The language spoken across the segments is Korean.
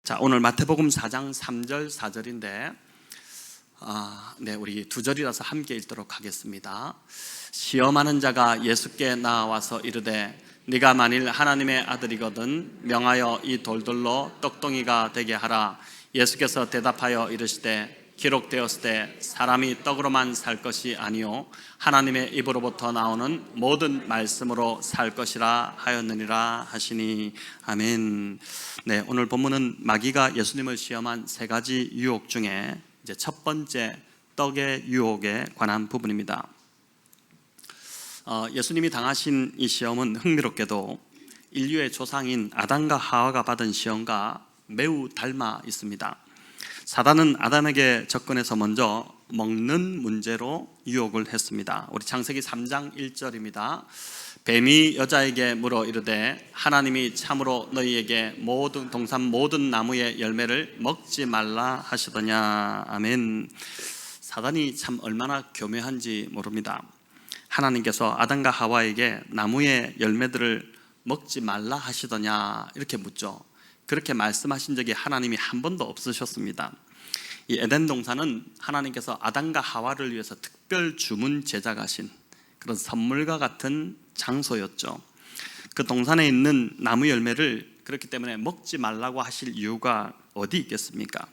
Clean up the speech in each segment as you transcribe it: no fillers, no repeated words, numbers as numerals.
자, 오늘 마태복음 4장 3절 4절인데 우리 두 절이라서 함께 읽도록 하겠습니다. 시험하는 자가 예수께 나와서 이르되 네가 만일 하나님의 아들이거든 명하여 이 돌들로 떡덩이가 되게 하라. 예수께서 대답하여 이르시되 기록되었을 때 사람이 떡으로만 살 것이 아니요 하나님의 입으로부터 나오는 모든 말씀으로 살 것이라 하였느니라 하시니. 아멘. 네, 오늘 본문은 마귀가 예수님을 시험한 세 가지 유혹 중에 이제 첫 번째 떡의 유혹에 관한 부분입니다. 예수님이 당하신 이 시험은 흥미롭게도 인류의 조상인 아담과 하와가 받은 시험과 매우 닮아 있습니다. 사단은 아담에게 접근해서 먼저 먹는 문제로 유혹을 했습니다. 우리 창세기 3장 1절입니다. 뱀이 여자에게 물어 이르되 하나님이 참으로 너희에게 모든 동산 모든 나무의 열매를 먹지 말라 하시더냐. 아멘. 사단이 참 얼마나 교묘한지 모릅니다. 하나님께서 아담과 하와에게 나무의 열매들을 먹지 말라 하시더냐 이렇게 묻죠. 그렇게 말씀하신 적이 하나님이 한 번도 없으셨습니다. 이 에덴 동산은 하나님께서 아담과 하와를 위해서 특별 주문 제작하신 그런 선물과 같은 장소였죠. 그 동산에 있는 나무 열매를 그렇기 때문에 먹지 말라고 하실 이유가 어디 있겠습니까?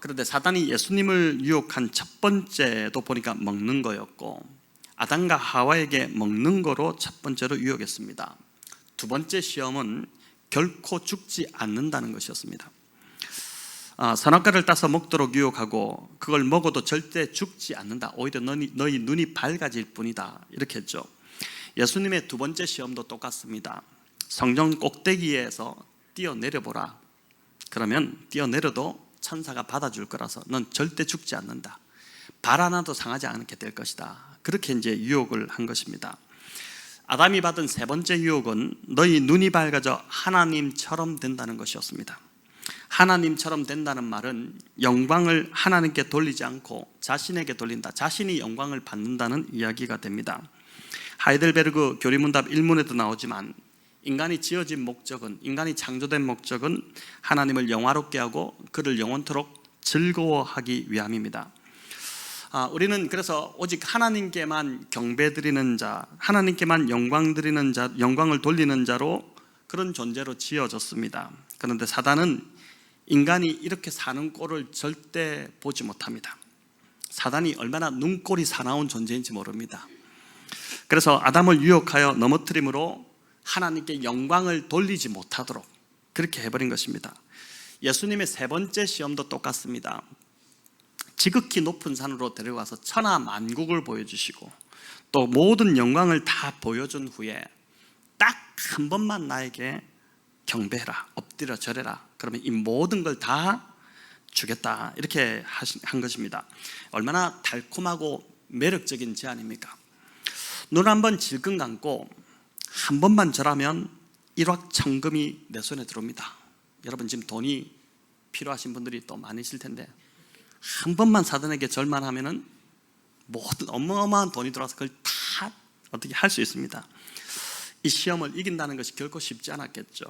그런데 사단이 예수님을 유혹한 첫 번째도 보니까 먹는 거였고, 아담과 하와에게 먹는 거로 첫 번째로 유혹했습니다. 두 번째 시험은 결코 죽지 않는다는 것이었습니다. 선악과를 따서 먹도록 유혹하고 그걸 먹어도 절대 죽지 않는다. 오히려 너희 눈이 밝아질 뿐이다. 이렇게 했죠. 예수님의 두 번째 시험도 똑같습니다. 성전 꼭대기에서 뛰어내려보라. 그러면 뛰어내려도 천사가 받아줄 거라서 넌 절대 죽지 않는다. 발 하나도 상하지 않게 될 것이다. 그렇게 이제 유혹을 한 것입니다. 아담이 받은 세 번째 유혹은 너희 눈이 밝아져 하나님처럼 된다는 것이었습니다. 하나님처럼 된다는 말은 영광을 하나님께 돌리지 않고 자신에게 돌린다. 자신이 영광을 받는다는 이야기가 됩니다. 하이델베르그 교리문답 1문에도 나오지만 인간이 지어진 목적은, 인간이 창조된 목적은 하나님을 영화롭게 하고 그를 영원토록 즐거워하기 위함입니다. 우리는 그래서 오직 하나님께만 경배드리는 자, 하나님께만 영광 드리는 자, 영광을 돌리는 자로 그런 존재로 지어졌습니다. 그런데 사단은 인간이 이렇게 사는 꼴을 절대 보지 못합니다. 사단이 얼마나 눈꼴이 사나운 존재인지 모릅니다. 그래서 아담을 유혹하여 넘어뜨림으로 하나님께 영광을 돌리지 못하도록 그렇게 해버린 것입니다. 예수님의 세 번째 시험도 똑같습니다. 지극히 높은 산으로 데려가서 천하 만국을 보여주시고 또 모든 영광을 다 보여준 후에 딱 한 번만 나에게 경배해라, 엎드려 절해라. 그러면 이 모든 걸 다 주겠다. 이렇게 한 것입니다. 얼마나 달콤하고 매력적인 제안입니까? 눈 한 번 질끈 감고 한 번만 절하면 일확천금이 내 손에 들어옵니다. 여러분 지금 돈이 필요하신 분들이 또 많으실 텐데 한 번만 사단에게 절만 하면은 모든 어마어마한 돈이 들어와서 그걸 다 어떻게 할 수 있습니다. 이 시험을 이긴다는 것이 결코 쉽지 않았겠죠.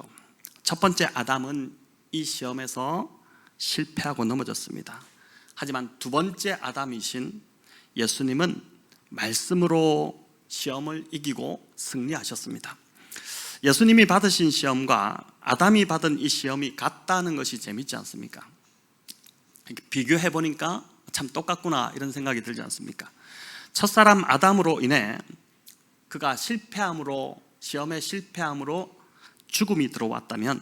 첫 번째 아담은 이 시험에서 실패하고 넘어졌습니다. 하지만 두 번째 아담이신 예수님은 말씀으로 시험을 이기고 승리하셨습니다. 예수님이 받으신 시험과 아담이 받은 이 시험이 같다는 것이 재밌지 않습니까? 비교해 보니까 참 똑같구나 이런 생각이 들지 않습니까? 첫사람 아담으로 인해 그가 시험에 실패함으로 죽음이 들어왔다면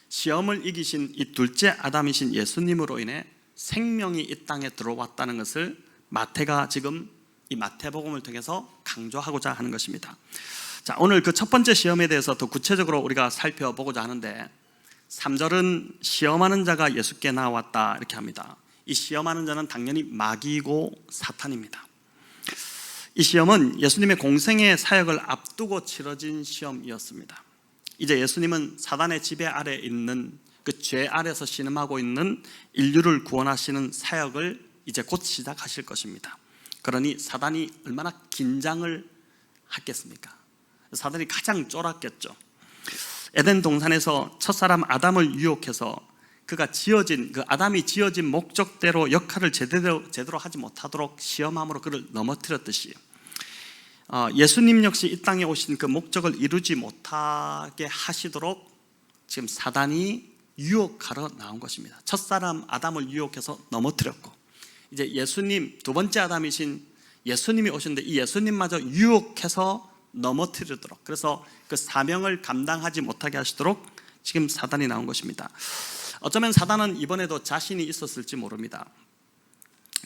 시험을 이기신 이 둘째 아담이신 예수님으로 인해 생명이 이 땅에 들어왔다는 것을 마태가 지금 이 마태복음을 통해서 강조하고자 하는 것입니다. 자, 오늘 그 첫 번째 시험에 대해서 더 구체적으로 우리가 살펴보고자 하는데 3절은 시험하는 자가 예수께 나왔다 이렇게 합니다. 이 시험하는 자는 당연히 마귀이고 사탄입니다. 이 시험은 예수님의 공생의 사역을 앞두고 치러진 시험이었습니다. 이제 예수님은 사단의 지배 아래 있는 그 죄 아래서 신음하고 있는 인류를 구원하시는 사역을 이제 곧 시작하실 것입니다. 그러니 사단이 얼마나 긴장을 했겠습니까? 사단이 가장 쫄았겠죠. 에덴 동산에서 첫사람 아담을 유혹해서 그가 그 아담이 지어진 목적대로 역할을 제대로 하지 못하도록 시험함으로 그를 넘어뜨렸듯이 예수님 역시 이 땅에 오신 그 목적을 이루지 못하게 하시도록 지금 사단이 유혹하러 나온 것입니다. 첫사람 아담을 유혹해서 넘어뜨렸고, 이제 예수님, 두 번째 아담이신 예수님이 오셨는데 이 예수님마저 유혹해서 넘어뜨리도록, 그래서 그 사명을 감당하지 못하게 하시도록 지금 사단이 나온 것입니다. 어쩌면 사단은 이번에도 자신이 있었을지 모릅니다.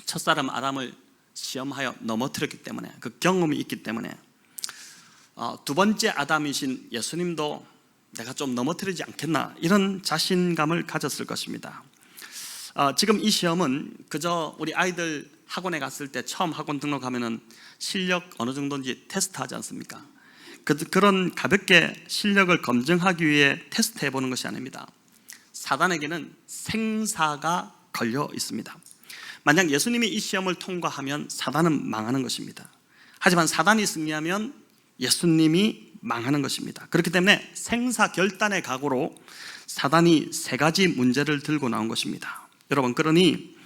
첫사람 아담을 시험하여 넘어뜨렸기 때문에, 그 경험이 있기 때문에 두 번째 아담이신 예수님도 내가 좀 넘어뜨리지 않겠나, 이런 자신감을 가졌을 것입니다. 지금 이 시험은 그저 우리 아이들 학원에 갔을 때 처음 학원 등록하면은 실력 어느 정도인지 테스트하지 않습니까? 그런 가볍게 실력을 검증하기 위해 테스트해 보는 것이 아닙니다. 사단에게는 생사가 걸려 있습니다. 만약 예수님이 이 시험을 통과하면 사단은 망하는 것입니다. 하지만 사단이 승리하면 예수님이 망하는 것입니다. 그렇기 때문에 생사결단의 각오로 사단이 세 가지 문제를 들고 나온 것입니다. 여러분, 그러니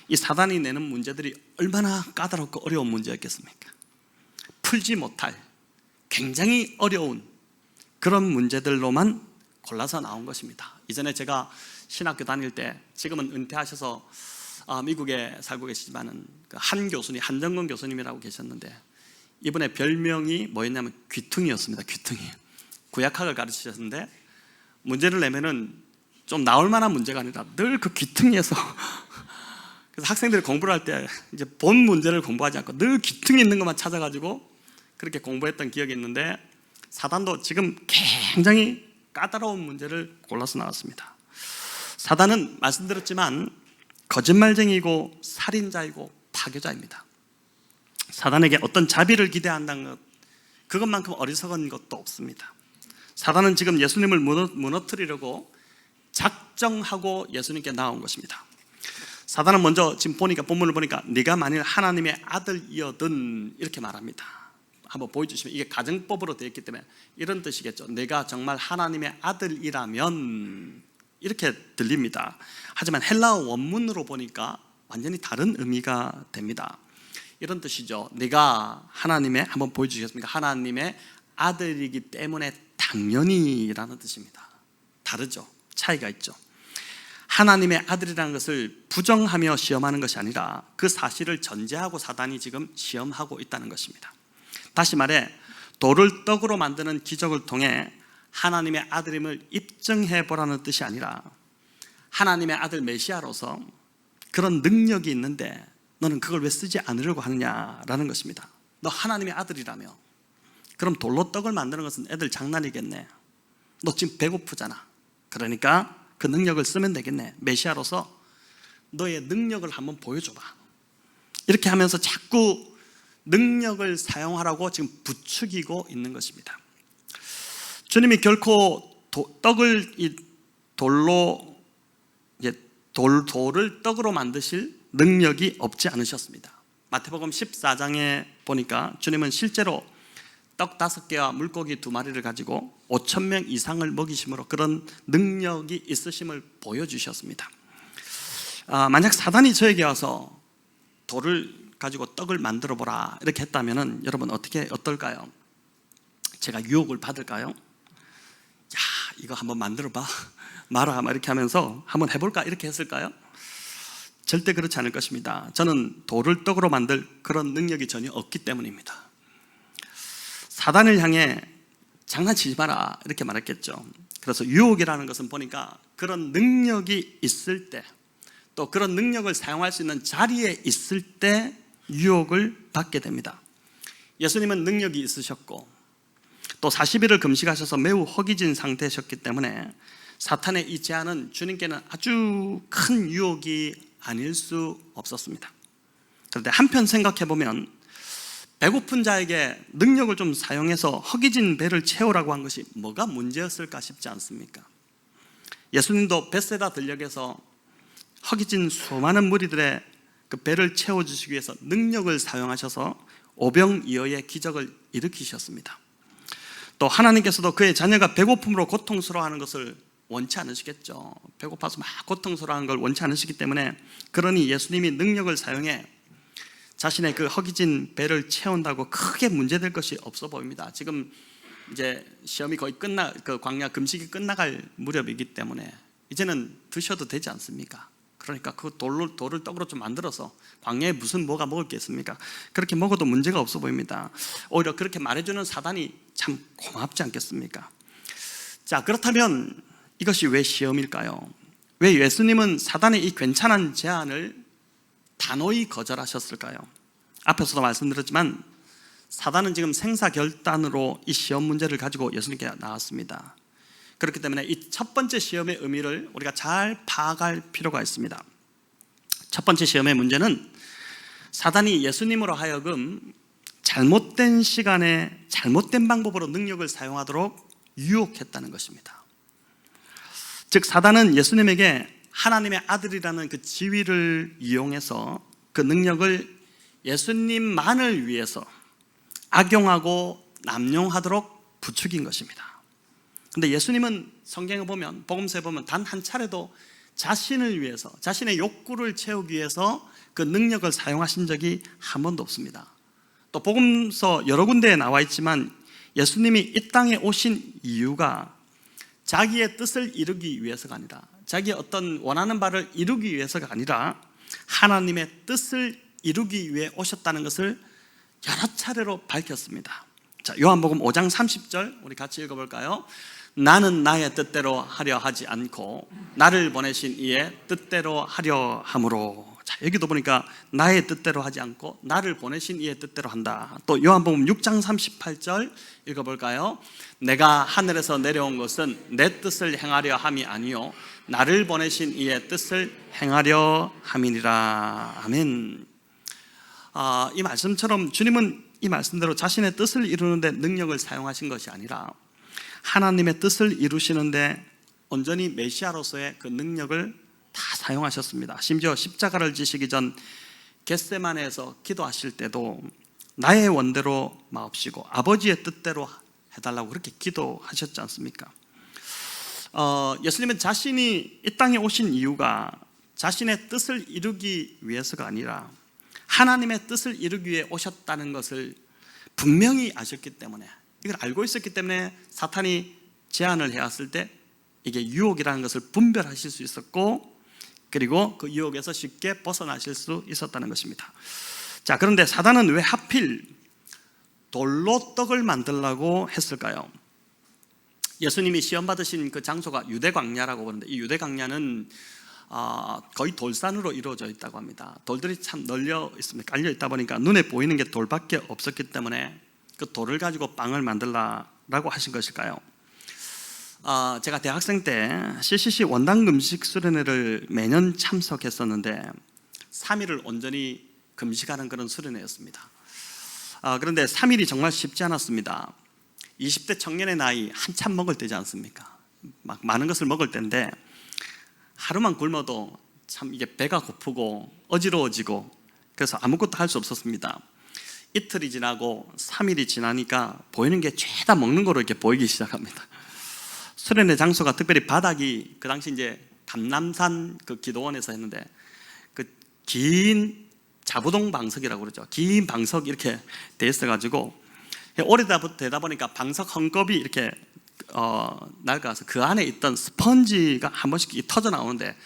이 사단이 내는 문제들이 얼마나 까다롭고 어려운 문제였겠습니까? 풀지 못할 굉장히 어려운 그런 문제들로만 골라서 나온 것입니다. 이전에 제가 신학교 다닐 때, 지금은 은퇴하셔서 미국에 살고 계시지만은 한 교수님, 한정근 교수님이라고 계셨는데 이분의 별명이 뭐였냐면 귀퉁이였습니다. 귀퉁이. 구약학을 가르치셨는데 문제를 내면은 좀 나올 만한 문제가 아니라 늘 그 귀퉁이에서 그래서 학생들이 공부를 할 때 이제 본 문제를 공부하지 않고 늘 귀퉁이 있는 것만 찾아가지고 그렇게 공부했던 기억이 있는데, 사단도 지금 굉장히 까다로운 문제를 골라서 나왔습니다. 사단은 말씀드렸지만 거짓말쟁이고 살인자이고 파괴자입니다. 사단에게 어떤 자비를 기대한다는 것, 그것만큼 어리석은 것도 없습니다. 사단은 지금 예수님을 무너뜨리려고 작정하고 예수님께 나온 것입니다. 사단은 먼저 지금 보니까, 본문을 보니까 네가 만일 하나님의 아들이어든 이렇게 말합니다. 한번 보여주시면, 이게 가정법으로 되어 있기 때문에 이런 뜻이겠죠. 내가 정말 하나님의 아들이라면, 이렇게 들립니다. 하지만 헬라어 원문으로 보니까 완전히 다른 의미가 됩니다. 이런 뜻이죠. 내가 하나님의, 한번 보여주시겠습니까? 하나님의 아들이기 때문에 당연히라는 뜻입니다. 다르죠. 차이가 있죠. 하나님의 아들이라는 것을 부정하며 시험하는 것이 아니라 그 사실을 전제하고 사단이 지금 시험하고 있다는 것입니다. 다시 말해, 돌을 떡으로 만드는 기적을 통해 하나님의 아들임을 입증해 보라는 뜻이 아니라 하나님의 아들 메시아로서 그런 능력이 있는데 너는 그걸 왜 쓰지 않으려고 하느냐라는 것입니다. 너 하나님의 아들이라며 그럼 돌로 떡을 만드는 것은 애들 장난이겠네. 너 지금 배고프잖아. 그러니까 그 능력을 쓰면 되겠네. 메시아로서 너의 능력을 한번 보여줘봐. 이렇게 하면서 자꾸 능력을 사용하라고 지금 부추기고 있는 것입니다. 주님이 결코 떡을 돌로, 돌을 떡으로 만드실 능력이 없지 않으셨습니다. 마태복음 14장에 보니까 주님은 실제로 떡 5개와 물고기 2마리를 가지고 5,000명 이상을 먹이심으로 그런 능력이 있으심을 보여주셨습니다. 만약 사단이 저에게 와서 돌을 가지고 떡을 만들어 보라 이렇게 했다면 여러분 어떨까요? 제가 유혹을 받을까요? 야, 이거 한번 만들어 봐 마라 이렇게 하면서 한번 해볼까 이렇게 했을까요? 절대 그렇지 않을 것입니다. 저는 돌을 떡으로 만들 그런 능력이 전혀 없기 때문입니다. 사단을 향해 장난치지 마라 이렇게 말했겠죠. 그래서 유혹이라는 것은 보니까 그런 능력이 있을 때, 또 그런 능력을 사용할 수 있는 자리에 있을 때 유혹을 받게 됩니다. 예수님은 능력이 있으셨고 또 40일을 금식하셔서 매우 허기진 상태셨기 때문에 사탄의 이 제안은 주님께는 아주 큰 유혹이 아닐 수 없었습니다. 그런데 한편 생각해보면 배고픈 자에게 능력을 좀 사용해서 허기진 배를 채우라고 한 것이 뭐가 문제였을까 싶지 않습니까? 예수님도 벳세다 들녘에서 허기진 수많은 무리들의 그 배를 채워주시기 위해서 능력을 사용하셔서 오병이어의 기적을 일으키셨습니다. 또 하나님께서도 그의 자녀가 배고픔으로 고통스러워하는 것을 원치 않으시겠죠. 배고파서 막 고통스러워하는 걸 원치 않으시기 때문에, 그러니 예수님이 능력을 사용해 자신의 그 허기진 배를 채운다고 크게 문제될 것이 없어 보입니다. 지금 이제 시험이 거의 그 광야 금식이 끝나갈 무렵이기 때문에 이제는 드셔도 되지 않습니까? 그러니까 그 돌을 떡으로 좀 만들어서 광야에 무슨 뭐가 먹을 게 있습니까? 그렇게 먹어도 문제가 없어 보입니다. 오히려 그렇게 말해주는 사단이 참 고맙지 않겠습니까? 자, 그렇다면 이것이 왜 시험일까요? 왜 예수님은 사단의 이 괜찮은 제안을 단호히 거절하셨을까요? 앞에서도 말씀드렸지만 사단은 지금 생사결단으로 이 시험 문제를 가지고 예수님께 나왔습니다. 그렇기 때문에 이 첫 번째 시험의 의미를 우리가 잘 파악할 필요가 있습니다. 첫 번째 시험의 문제는 사단이 예수님으로 하여금 잘못된 시간에 잘못된 방법으로 능력을 사용하도록 유혹했다는 것입니다. 즉, 사단은 예수님에게 하나님의 아들이라는 그 지위를 이용해서 그 능력을 예수님만을 위해서 악용하고 남용하도록 부추긴 것입니다. 근데 예수님은 성경에 보면, 복음서에 보면 단 한 차례도 자신을 위해서, 자신의 욕구를 채우기 위해서 그 능력을 사용하신 적이 한 번도 없습니다. 또 복음서 여러 군데에 나와 있지만 예수님이 이 땅에 오신 이유가 자기의 뜻을 이루기 위해서가 아니라, 자기의 어떤 원하는 바를 이루기 위해서가 아니라 하나님의 뜻을 이루기 위해 오셨다는 것을 여러 차례로 밝혔습니다. 자, 요한복음 5장 30절 우리 같이 읽어볼까요? 나는 나의 뜻대로 하려 하지 않고 나를 보내신 이의 뜻대로 하려 함으로. 자, 여기도 보니까 나의 뜻대로 하지 않고 나를 보내신 이의 뜻대로 한다. 또 요한복음 6장 38절 읽어볼까요? 내가 하늘에서 내려온 것은 내 뜻을 행하려 함이 아니요 나를 보내신 이의 뜻을 행하려 함이니라. 아멘. 이 말씀처럼 주님은 이 말씀대로 자신의 뜻을 이루는데 능력을 사용하신 것이 아니라 하나님의 뜻을 이루시는데 온전히 메시아로서의 그 능력을 다 사용하셨습니다. 심지어 십자가를 지시기 전 겟세마네에서 기도하실 때도 나의 원대로 마옵시고 아버지의 뜻대로 해달라고 그렇게 기도하셨지 않습니까? 예수님은 자신이 이 땅에 오신 이유가 자신의 뜻을 이루기 위해서가 아니라 하나님의 뜻을 이루기 위해 오셨다는 것을 분명히 아셨기 때문에, 이걸 알고 있었기 때문에 사탄이 제안을 해왔을 때 이게 유혹이라는 것을 분별하실 수 있었고, 그리고 그 유혹에서 쉽게 벗어나실 수 있었다는 것입니다. 자, 그런데 사단은 왜 하필 돌로 떡을 만들려고 했을까요? 예수님이 시험 받으신 그 장소가 유대 광야라고 하는데, 이 유대 광야는 거의 돌산으로 이루어져 있다고 합니다. 돌들이 참 널려 있습니다. 깔려 있다 보니까 눈에 보이는 게 돌밖에 없었기 때문에 그 돌을 가지고 빵을 만들라고 하신 것일까요? 제가 대학생 때 CCC 원당 금식 수련회를 매년 참석했었는데 3일을 온전히 금식하는 그런 수련회였습니다. 그런데 3일이 정말 쉽지 않았습니다. 20대 청년의 나이 한참 먹을 때지 않습니까? 막 많은 것을 먹을 때인데 하루만 굶어도 참 이게 배가 고프고 어지러워지고 그래서 아무것도 할 수 없었습니다. 이틀이 지나고 3일이 지나니까 보이는 게 죄다 먹는 거로 이렇게 보이기 시작합니다. 수련회 장소가 특별히 바닥이 그 당시 이제 감남산 그 기도원에서 했는데 그 긴 자부동 방석이라고 그러죠. 긴 방석이 이렇게 돼 있어가지고 오래되다 보니까 방석 헝겊이 이렇게 낡아서 그 안에 있던 스펀지가 한 번씩 터져 나오는데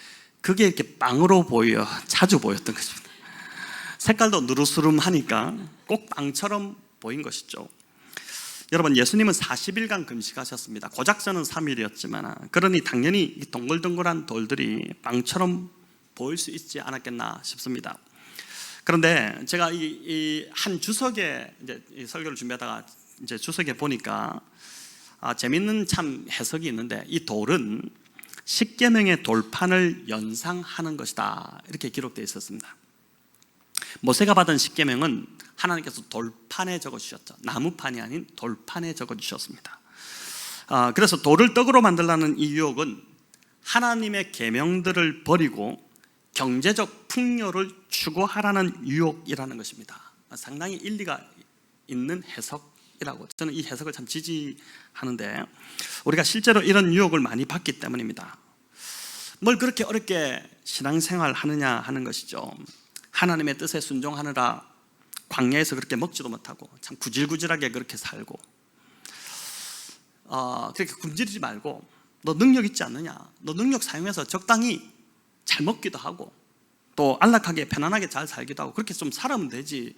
그게 이렇게 빵으로 보여 자주 보였던 것입니다. 색깔도 누르스름하니까 꼭 빵처럼 보인 것이죠. 여러분, 예수님은 40일간 금식하셨습니다. 고작서는 3일이었지만 그러니 당연히 이 동글동글한 돌들이 빵처럼 보일 수 있지 않았겠나 싶습니다. 그런데 제가 이 한 주석에 이제 이 설교를 준비하다가 이제 주석에 보니까 재밌는 참 해석이 있는데, 이 돌은 십계명의 돌판을 연상하는 것이다 이렇게 기록되어 있었습니다. 모세가 받은 십계명은 하나님께서 돌판에 적어주셨죠. 나무판이 아닌 돌판에 적어주셨습니다. 그래서 돌을 떡으로 만들라는 이 유혹은 하나님의 계명들을 버리고 경제적 풍요를 추구하라는 유혹이라는 것입니다. 상당히 일리가 있는 해석이라고 유혹이라고 저는 이 해석을 참 지지하는데, 우리가 실제로 이런 유혹을 많이 받기 때문입니다. 뭘 그렇게 어렵게 신앙생활 하느냐 하는 것이죠. 하나님의 뜻에 순종하느라 광야에서 그렇게 먹지도 못하고 참 구질구질하게 그렇게 살고, 그렇게 굶주리지 말고 너 능력 있지 않느냐, 너 능력 사용해서 적당히 잘 먹기도 하고 또 안락하게 편안하게 잘 살기도 하고 그렇게 좀 살아면 되지,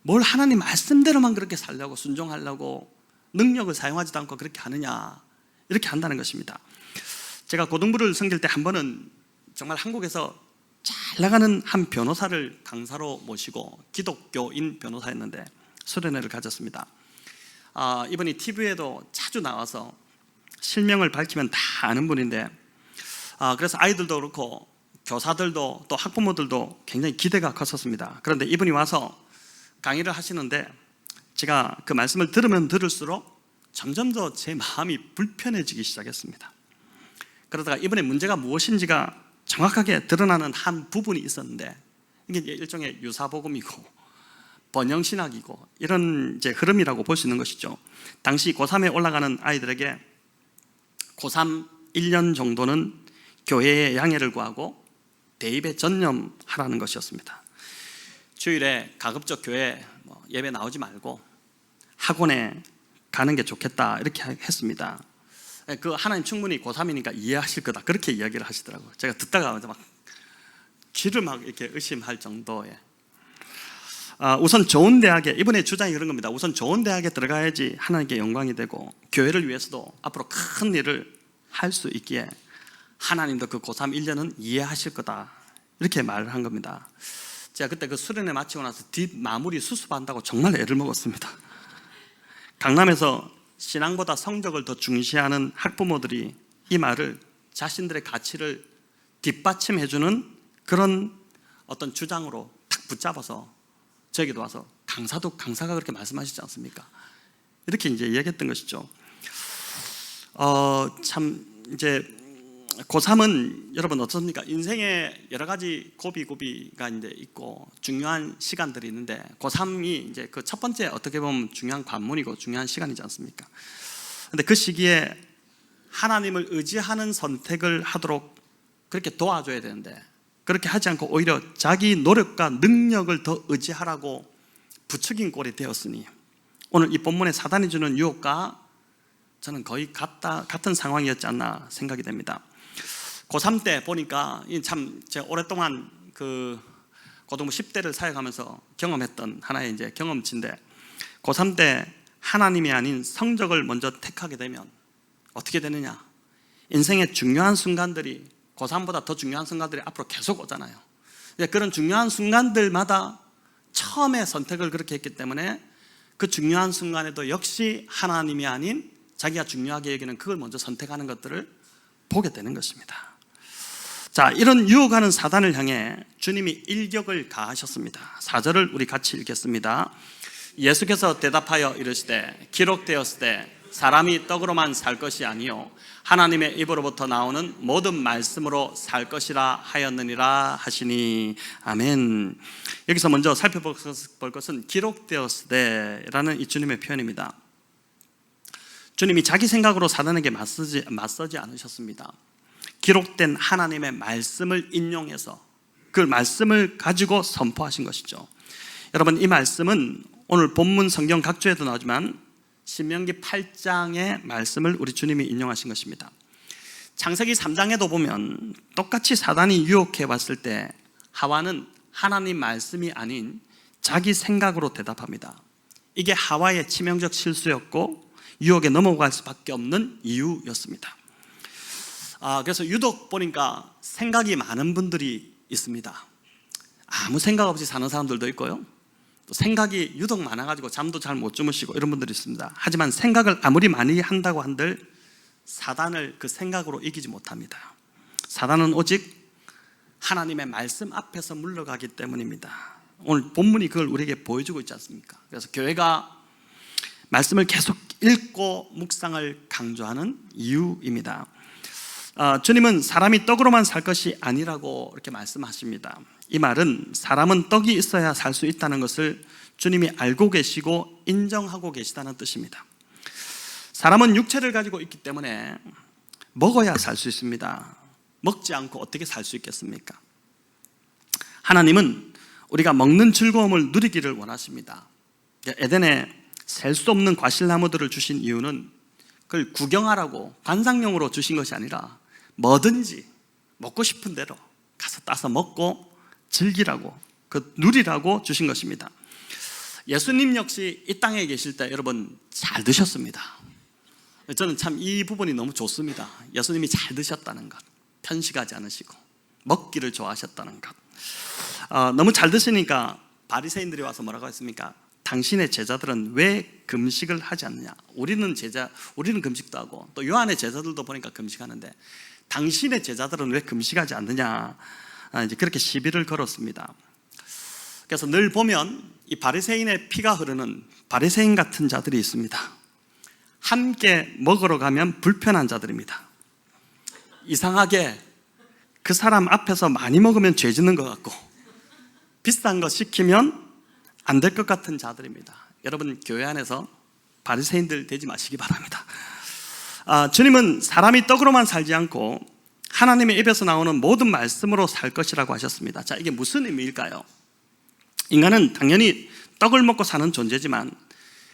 뭘 하나님 말씀대로만 그렇게 살려고 순종하려고 능력을 사용하지도 않고 그렇게 하느냐, 이렇게 한다는 것입니다. 제가 고등부를 섬길 때 한 번은 정말 한국에서 잘 나가는 한 변호사를 강사로 모시고, 기독교인 변호사였는데 수련회를 가졌습니다. 이분이 TV에도 자주 나와서 실명을 밝히면 다 아는 분인데, 그래서 아이들도 그렇고 교사들도 또 학부모들도 굉장히 기대가 컸었습니다. 그런데 이분이 와서 강의를 하시는데 제가 그 말씀을 들으면 들을수록 점점 더 제 마음이 불편해지기 시작했습니다. 그러다가 이분의 문제가 무엇인지가 정확하게 드러나는 한 부분이 있었는데, 이게 일종의 유사복음이고 번영신학이고 이런 이제 흐름이라고 볼 수 있는 것이죠. 당시 고3에 올라가는 아이들에게 고3 1년 정도는 교회의 양해를 구하고 대입에 전념하라는 것이었습니다. 주일에 가급적 교회 예배 나오지 말고 학원에 가는 게 좋겠다, 이렇게 했습니다. 그 하나님 충분히 고3이니까 이해하실 거다, 그렇게 이야기를 하시더라고요. 제가 듣다가 막 귀를 막 이렇게 의심할 정도의, 우선 좋은 대학에, 이번에 주장이 그런 겁니다. 우선 좋은 대학에 들어가야지 하나님께 영광이 되고 교회를 위해서도 앞으로 큰 일을 할 수 있기에 하나님도 그 고3 1년은 이해하실 거다, 이렇게 말을 한 겁니다. 제가 그때 그 수련회 마치고 나서 뒷 마무리 수습한다고 정말 애를 먹었습니다. 강남에서 신앙보다 성적을 더 중시하는 학부모들이 이 말을 자신들의 가치를 뒷받침해주는 그런 어떤 주장으로 탁 붙잡아서 저에게도 와서, 강사가 그렇게 말씀하시지 않습니까? 이렇게 이제 이야기했던 것이죠. 참 이제 고3은 여러분 어떻습니까? 인생에 여러 가지 고비가 이제 있고 중요한 시간들이 있는데, 고3이 이제 그 첫 번째 어떻게 보면 중요한 관문이고 중요한 시간이지 않습니까? 근데 그 시기에 하나님을 의지하는 선택을 하도록 그렇게 도와줘야 되는데, 그렇게 하지 않고 오히려 자기 노력과 능력을 더 의지하라고 부추긴 꼴이 되었으니, 오늘 이 본문에 사단이 주는 유혹과 저는 거의 같은 상황이었지 않나 생각이 됩니다. 고3 때 보니까 참 제가 오랫동안 그 고등부 10대를 사역하면서 경험했던 하나의 이제 경험치인데, 고3 때 하나님이 아닌 성적을 먼저 택하게 되면 어떻게 되느냐, 인생의 중요한 순간들이, 고3보다 더 중요한 순간들이 앞으로 계속 오잖아요. 그런 중요한 순간들마다 처음에 선택을 그렇게 했기 때문에 그 중요한 순간에도 역시 하나님이 아닌 자기가 중요하게 여기는 그걸 먼저 선택하는 것들을 보게 되는 것입니다. 자, 이런 유혹하는 사단을 향해 주님이 일격을 가하셨습니다. 4절을 우리 같이 읽겠습니다. 예수께서 대답하여 이르시되 기록되었으되 사람이 떡으로만 살 것이 아니요 하나님의 입으로부터 나오는 모든 말씀으로 살 것이라 하였느니라 하시니. 아멘. 여기서 먼저 살펴볼 것은 기록되었으되라는 이 주님의 표현입니다. 주님이 자기 생각으로 사단에게 맞서지 않으셨습니다. 기록된 하나님의 말씀을 인용해서 그 말씀을 가지고 선포하신 것이죠. 여러분, 이 말씀은 오늘 본문 성경 각주에도 나오지만 신명기 8장의 말씀을 우리 주님이 인용하신 것입니다. 창세기 3장에도 보면 똑같이 사단이 유혹해 왔을 때 하와는 하나님 말씀이 아닌 자기 생각으로 대답합니다. 이게 하와의 치명적 실수였고 유혹에 넘어갈 수밖에 없는 이유였습니다. 그래서 유독 보니까 생각이 많은 분들이 있습니다. 아무 생각 없이 사는 사람들도 있고요, 또 생각이 유독 많아가지고 잠도 잘 못 주무시고 이런 분들이 있습니다. 하지만 생각을 아무리 많이 한다고 한들 사단을 그 생각으로 이기지 못합니다. 사단은 오직 하나님의 말씀 앞에서 물러가기 때문입니다. 오늘 본문이 그걸 우리에게 보여주고 있지 않습니까? 그래서 교회가 말씀을 계속 읽고 묵상을 강조하는 이유입니다. 주님은 사람이 떡으로만 살 것이 아니라고 이렇게 말씀하십니다. 이 말은 사람은 떡이 있어야 살 수 있다는 것을 주님이 알고 계시고 인정하고 계시다는 뜻입니다. 사람은 육체를 가지고 있기 때문에 먹어야 살 수 있습니다. 먹지 않고 어떻게 살 수 있겠습니까? 하나님은 우리가 먹는 즐거움을 누리기를 원하십니다. 에덴에 셀 수 없는 과실나무들을 주신 이유는 그걸 구경하라고 관상용으로 주신 것이 아니라 뭐든지 먹고 싶은 대로 가서 따서 먹고 즐기라고, 그 누리라고 주신 것입니다. 예수님 역시 이 땅에 계실 때 여러분 잘 드셨습니다. 저는 참 이 부분이 너무 좋습니다. 예수님이 잘 드셨다는 것, 편식하지 않으시고 먹기를 좋아하셨다는 것. 너무 잘 드시니까 바리새인들이 와서 뭐라고 했습니까? 당신의 제자들은 왜 금식을 하지 않느냐? 우리는 금식도 하고 또 요한의 제자들도 보니까 금식하는데 당신의 제자들은 왜 금식하지 않느냐? 이제 그렇게 시비를 걸었습니다. 그래서 늘 보면 이 바리새인의 피가 흐르는 바리새인 같은 자들이 있습니다. 함께 먹으러 가면 불편한 자들입니다. 이상하게 그 사람 앞에서 많이 먹으면 죄 짓는 것 같고 비싼 거 시키면 안 될 것 같은 자들입니다. 여러분 교회 안에서 바리새인들 되지 마시기 바랍니다. 주님은 사람이 떡으로만 살지 않고 하나님의 입에서 나오는 모든 말씀으로 살 것이라고 하셨습니다. 자, 이게 무슨 의미일까요? 인간은 당연히 떡을 먹고 사는 존재지만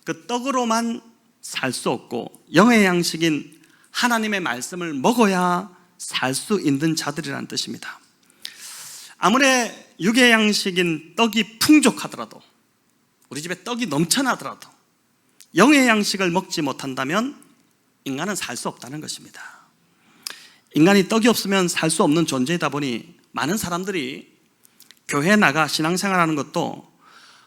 그 떡으로만 살 수 없고 영의 양식인 하나님의 말씀을 먹어야 살 수 있는 자들이라는 뜻입니다. 아무리 육의 양식인 떡이 풍족하더라도, 우리 집에 떡이 넘쳐나더라도 영의 양식을 먹지 못한다면 인간은 살 수 없다는 것입니다. 인간이 떡이 없으면 살 수 없는 존재이다 보니 많은 사람들이 교회에 나가 신앙생활하는 것도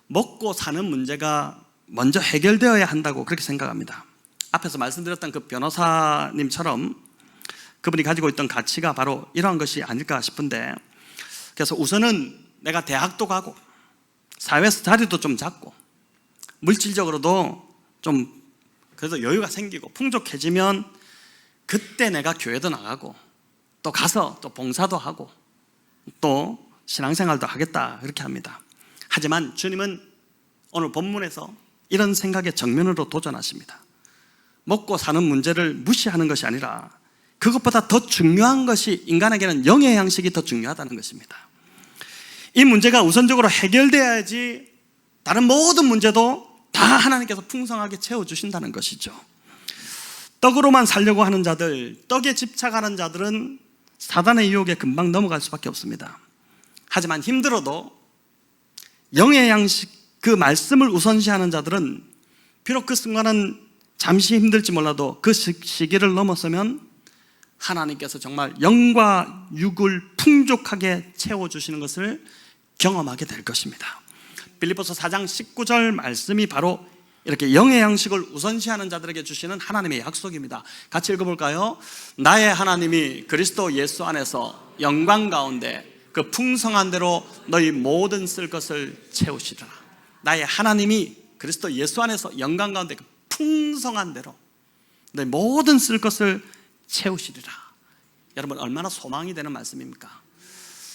먹고 사는 문제가 먼저 해결되어야 한다고 그렇게 생각합니다. 앞에서 말씀드렸던 그 변호사님처럼 그분이 가지고 있던 가치가 바로 이러한 것이 아닐까 싶은데, 그래서 우선은 내가 대학도 가고 사회에서 자리도 좀 잡고 물질적으로도 좀 그래도 여유가 생기고 풍족해지면 그때 내가 교회도 나가고 또 가서 또 봉사도 하고 또 신앙생활도 하겠다 그렇게 합니다. 하지만 주님은 오늘 본문에서 이런 생각의 정면으로 도전하십니다. 먹고 사는 문제를 무시하는 것이 아니라 그것보다 더 중요한 것이, 인간에게는 영의 양식이 더 중요하다는 것입니다. 이 문제가 우선적으로 해결돼야지 다른 모든 문제도 다 하나님께서 풍성하게 채워주신다는 것이죠. 떡으로만 살려고 하는 자들, 떡에 집착하는 자들은 사단의 유혹에 금방 넘어갈 수밖에 없습니다. 하지만 힘들어도 영의 양식, 그 말씀을 우선시하는 자들은 비록 그 순간은 잠시 힘들지 몰라도 그 시기를 넘어서면 하나님께서 정말 영과 육을 풍족하게 채워주시는 것을 경험하게 될 것입니다. 빌립보서 4장 19절 말씀이 바로 이렇게 영의 양식을 우선시하는 자들에게 주시는 하나님의 약속입니다. 같이 읽어볼까요? 나의 하나님이 그리스도 예수 안에서 영광 가운데 그 풍성한 대로 너희 모든 쓸 것을 채우시리라. 나의 하나님이 그리스도 예수 안에서 영광 가운데 그 풍성한 대로 너희 모든 쓸 것을 채우시리라. 여러분 얼마나 소망이 되는 말씀입니까?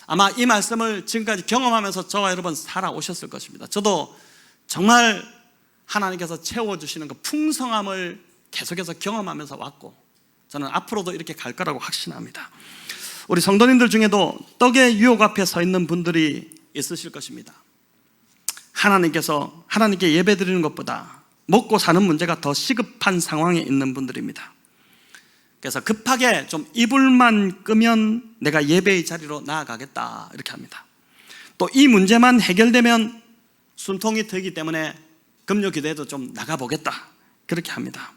아마 이 말씀을 지금까지 경험하면서 저와 여러분 살아오셨을 것입니다. 저도 정말 하나님께서 채워주시는 그 풍성함을 계속해서 경험하면서 왔고 저는 앞으로도 이렇게 갈 거라고 확신합니다. 우리 성도님들 중에도 떡의 유혹 앞에 서 있는 분들이 있으실 것입니다. 하나님께 예배드리는 것보다 먹고 사는 문제가 더 시급한 상황에 있는 분들입니다. 그래서 급하게 좀 이불만 끄면 내가 예배의 자리로 나아가겠다 이렇게 합니다. 또 이 문제만 해결되면 숨통이 트이기 때문에 금요 기도에도 좀 나가보겠다 그렇게 합니다.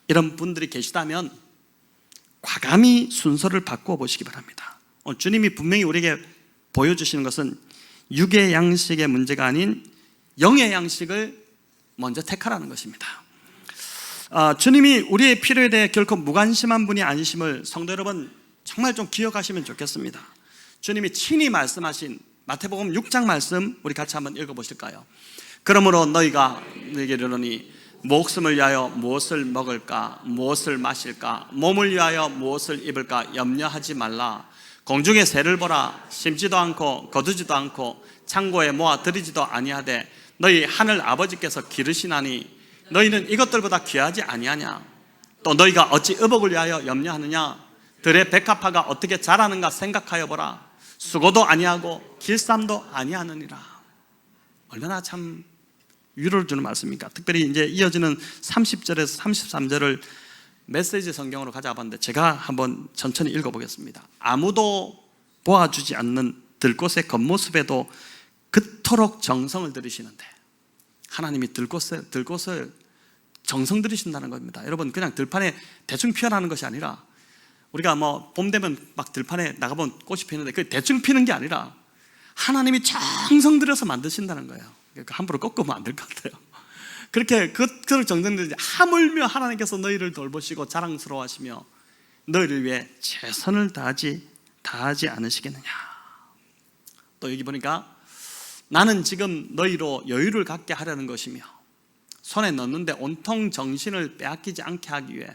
이런 분들이 계시다면 과감히 순서를 바꾸어 보시기 바랍니다. 주님이 분명히 우리에게 보여주시는 것은 육의 양식의 문제가 아닌 영의 양식을 먼저 택하라는 것입니다. 주님이 우리의 필요에 대해 결코 무관심한 분이 아니심을 성도 여러분 정말 좀 기억하시면 좋겠습니다. 주님이 친히 말씀하신 마태복음 6장 말씀 우리 같이 한번 읽어보실까요? 그러므로 너희가 내게 이르노니 목숨을 위하여 무엇을 먹을까, 무엇을 마실까, 몸을 위하여 무엇을 입을까 염려하지 말라. 공중의 새를 보라. 심지도 않고 거두지도 않고 창고에 모아 들이지도 아니하되 너희 하늘 아버지께서 기르시나니 너희는 이것들보다 귀하지 아니하냐? 또 너희가 어찌 의복을 위하여 염려하느냐? 들의 백합화가 어떻게 자라는가 생각하여 보라. 수고도 아니하고 길쌈도 아니하느니라. 얼마나 참 위로를 주는 말씀입니까? 특별히 이제 이어지는 30절에서 33절을 메시지 성경으로 가져와봤는데 제가 한번 천천히 읽어보겠습니다. 아무도 보아주지 않는 들꽃의 겉모습에도 그토록 정성을 들이시는데, 하나님이 들꽃을 정성 들이신다는 겁니다. 여러분, 그냥 들판에 대충 피어나는 것이 아니라, 우리가 뭐 봄 되면 막 들판에 나가보면 꽃이 피는데 그 대충 피는 게 아니라 하나님이 정성 들여서 만드신다는 거예요. 그러니까 함부로 꺾으면 안 될 것 같아요. 그렇게 그를 정성 들이지, 하물며 하나님께서 너희를 돌보시고 자랑스러워하시며 너희를 위해 최선을 다하지 않으시겠느냐. 또 여기 보니까 나는 지금 너희로 여유를 갖게 하려는 것이며 손에 넣는데 온통 정신을 빼앗기지 않게 하기 위해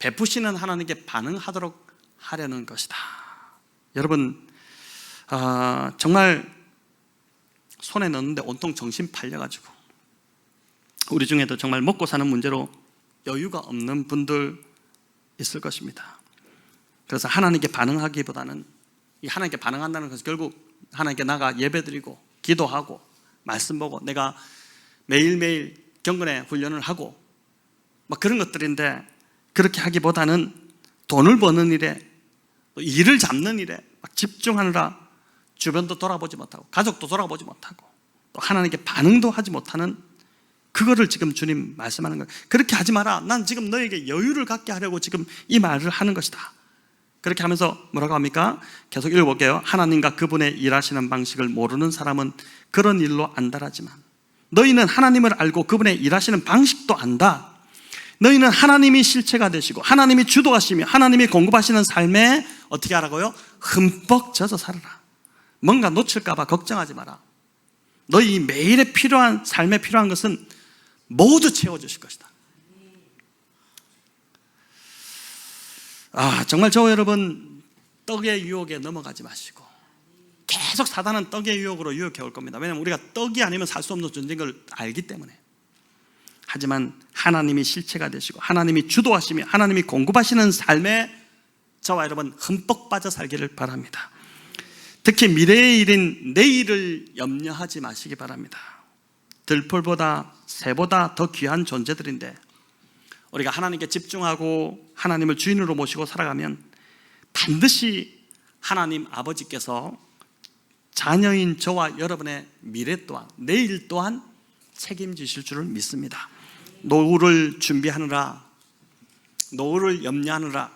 베푸시는 하나님께 반응하도록 하려는 것이다. 여러분, 정말 손에 넣는데 온통 정신 팔려가지고 우리 중에도 정말 먹고 사는 문제로 여유가 없는 분들 있을 것입니다. 그래서 하나님께 반응하기보다는, 이 하나님께 반응한다는 것은 결국 하나님께 나가 예배드리고 기도하고 말씀 보고 내가 매일매일 경건의 훈련을 하고 막 그런 것들인데, 그렇게 하기보다는 돈을 버는 일에, 일을 잡는 일에 막 집중하느라 주변도 돌아보지 못하고 가족도 돌아보지 못하고 또 하나님께 반응도 하지 못하는, 그거를 지금 주님 말씀하는 거예요. 그렇게 하지 마라. 난 지금 너에게 여유를 갖게 하려고 지금 이 말을 하는 것이다. 그렇게 하면서 뭐라고 합니까? 계속 읽어볼게요. 하나님과 그분의 일하시는 방식을 모르는 사람은 그런 일로 안달하지만 너희는 하나님을 알고 그분의 일하시는 방식도 안다. 너희는 하나님이 실체가 되시고 하나님이 주도하시며 하나님이 공급하시는 삶에 어떻게 하라고요? 흠뻑 젖어 살아라. 뭔가 놓칠까 봐 걱정하지 마라. 너희 매일에 필요한, 삶에 필요한 것은 모두 채워주실 것이다. 정말 저와 여러분, 떡의 유혹에 넘어가지 마시고 계속 사단은 떡의 유혹으로 유혹해 올 겁니다. 왜냐하면 우리가 떡이 아니면 살 수 없는 존재인 걸 알기 때문에. 하지만 하나님이 실체가 되시고 하나님이 주도하시며 하나님이 공급하시는 삶에 저와 여러분 흠뻑 빠져 살기를 바랍니다. 특히 미래의 일인 내일을 염려하지 마시기 바랍니다. 들풀보다 새보다 더 귀한 존재들인데 우리가 하나님께 집중하고 하나님을 주인으로 모시고 살아가면 반드시 하나님 아버지께서 자녀인 저와 여러분의 미래 또한, 내일 또한 책임지실 줄을 믿습니다. 노후를 준비하느라, 노후를 염려하느라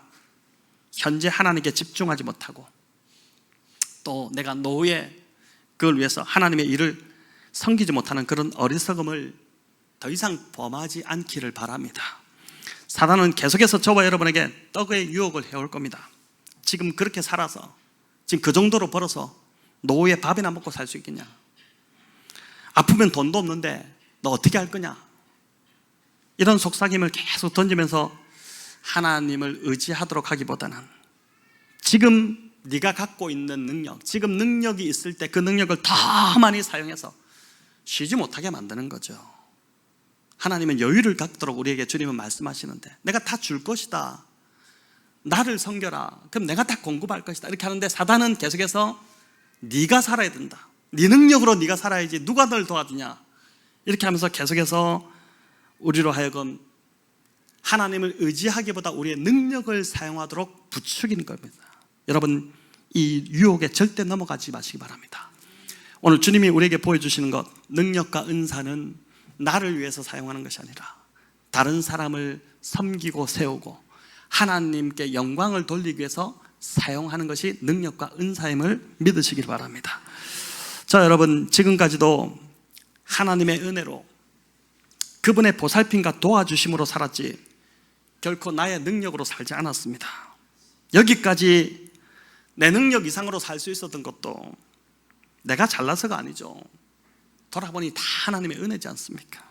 현재 하나님께 집중하지 못하고 또 내가 노후에 그걸 위해서 하나님의 일을 섬기지 못하는 그런 어리석음을 더 이상 범하지 않기를 바랍니다. 사단은 계속해서 저와 여러분에게 떡의 유혹을 해올 겁니다. 지금 그렇게 살아서, 지금 그 정도로 벌어서 노후에 밥이나 먹고 살 수 있겠냐? 아프면 돈도 없는데 너 어떻게 할 거냐? 이런 속삭임을 계속 던지면서 하나님을 의지하도록 하기보다는 지금 네가 갖고 있는 능력, 지금 능력이 있을 때 그 능력을 더 많이 사용해서 쉬지 못하게 만드는 거죠. 하나님은 여유를 갖도록 우리에게 주님은 말씀하시는데 내가 다 줄 것이다, 나를 섬겨라, 그럼 내가 다 공급할 것이다, 이렇게 하는데 사단은 계속해서 네가 살아야 된다, 네 능력으로 네가 살아야지 누가 널 도와주냐, 이렇게 하면서 계속해서 우리로 하여금 하나님을 의지하기보다 우리의 능력을 사용하도록 부추기는 겁니다. 여러분, 이 유혹에 절대 넘어가지 마시기 바랍니다. 오늘 주님이 우리에게 보여주시는 것, 능력과 은사는 나를 위해서 사용하는 것이 아니라 다른 사람을 섬기고 세우고 하나님께 영광을 돌리기 위해서 사용하는 것이 능력과 은사임을 믿으시길 바랍니다. 자, 여러분, 지금까지도 하나님의 은혜로 그분의 보살핌과 도와주심으로 살았지 결코 나의 능력으로 살지 않았습니다. 여기까지 내 능력 이상으로 살 수 있었던 것도 내가 잘나서가 아니죠. 돌아보니 다 하나님의 은혜지 않습니까?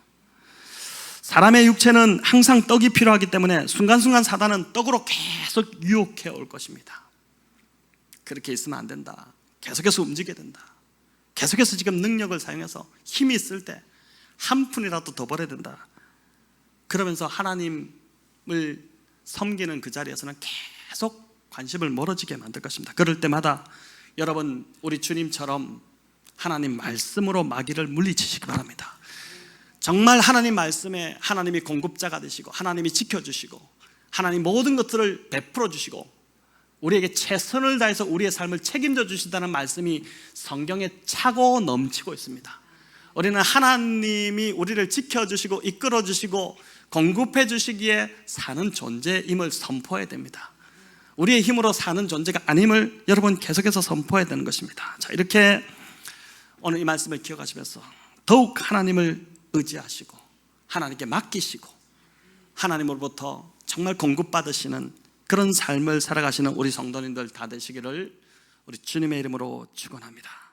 사람의 육체는 항상 떡이 필요하기 때문에 순간순간 사단은 떡으로 계속 유혹해 올 것입니다. 그렇게 있으면 안 된다. 계속해서 움직여야 된다. 계속해서 지금 능력을 사용해서 힘이 있을 때 한 푼이라도 더 벌어야 된다. 그러면서 하나님을 섬기는 그 자리에서는 계속 관심을 멀어지게 만들 것입니다. 그럴 때마다 여러분, 우리 주님처럼 하나님 말씀으로 마귀를 물리치시기 바랍니다. 정말 하나님 말씀에 하나님이 공급자가 되시고 하나님이 지켜주시고 하나님 모든 것들을 베풀어 주시고 우리에게 최선을 다해서 우리의 삶을 책임져 주신다는 말씀이 성경에 차고 넘치고 있습니다. 우리는 하나님이 우리를 지켜주시고 이끌어 주시고 공급해 주시기에 사는 존재임을 선포해야 됩니다. 우리의 힘으로 사는 존재가 아님을 여러분 계속해서 선포해야 되는 것입니다. 자, 이렇게 오늘 이 말씀을 기억하시면서 더욱 하나님을 의지하시고 하나님께 맡기시고 하나님으로부터 정말 공급받으시는 그런 삶을 살아가시는 우리 성도님들 다 되시기를 우리 주님의 이름으로 축원합니다.